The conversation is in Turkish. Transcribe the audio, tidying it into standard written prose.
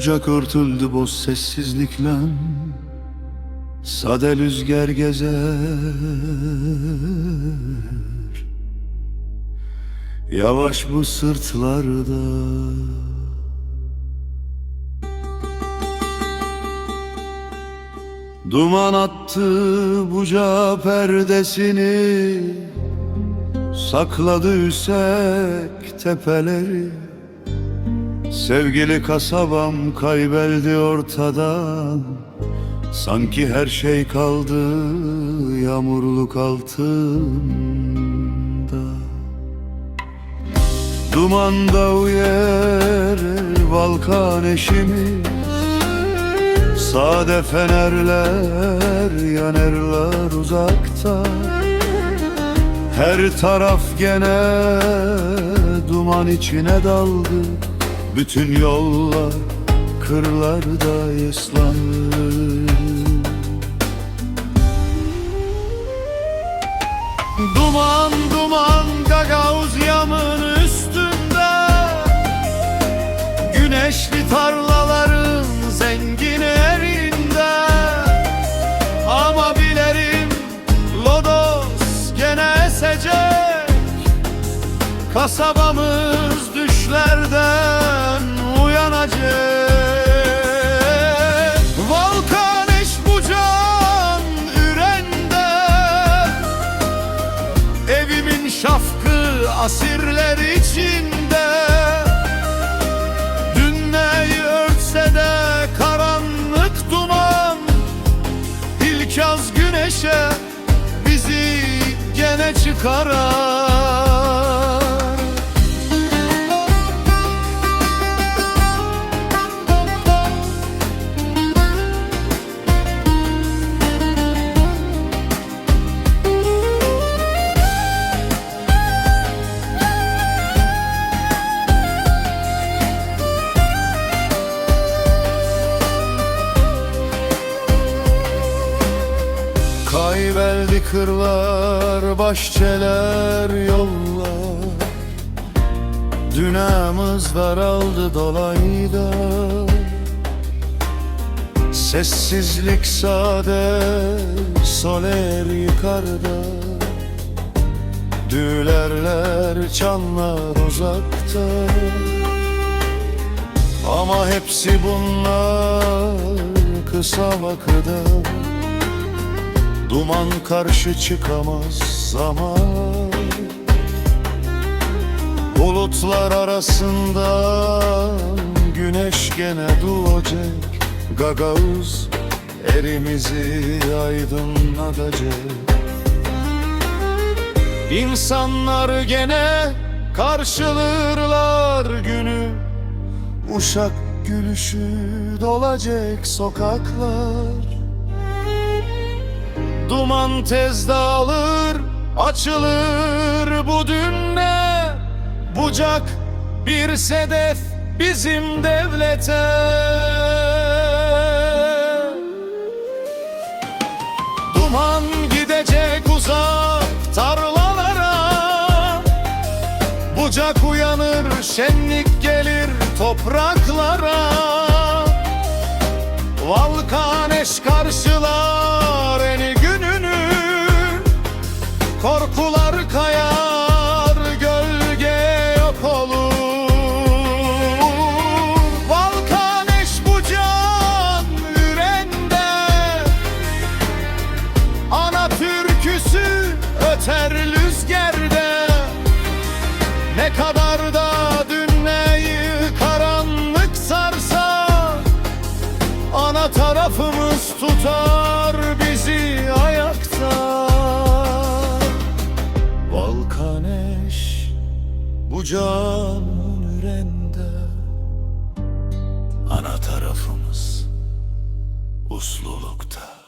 bucak örtüldü boz sessizlikle, sade rüzgar gezer. Yavaş bu sırtlarda, duman attı buca perdesini, sakladı yüksek tepeleri. Sevgili kasabam kaybeldi ortadan, sanki her şey kaldı yağmurluk altında. Dumanda uyer Balkan eşimi, sade fenerler yanerler uzakta. Her taraf gene duman içine daldı, bütün yollar kırlarda ıslandı. Duman duman Gagavuz yamın üstünde, güneşli tarlaların zengin erinde. Ama bilerim lodos gene esecek, kasabamız düşlerden uyanacak. Volkan eş bucağın ürende, evimin şafkı asirler içinde. Dün neyi örtse de karanlık duman, ilk yaz güneşe bizi gene çıkarar. Kaybeldi kırlar, bahçeler, yollar. Dünamız daraldı dolayda. Sessizlik sade, soler yukarıda. Düğlerler, çanlar uzakta. Ama hepsi bunlar kısa vakıda. Duman karşı çıkamaz zaman, bulutlar arasında güneş gene doğacak. Gagavuz erimizi aydınlatacak. İnsanlar gene karşılarlar günü, uşak gülüşü dolacak sokaklar. Duman tez dağılır, açılır bu dünne. Bucak bir sedef bizim devlete. Duman gidecek uzak tarlalara, bucak uyanır, şenlik gelir topraklara. Volkan eş karşılar eni gününü, korkular kayar, gölge yok olur. Volkan eş bucağın ürende, ana türküsü öter rüzgarda. Ne kadar da dünneyi karanlık sarsa, ana tarafımız tutar bizi ayakta. Volkan eş bucağın ürende, ana tarafımız uslulukta.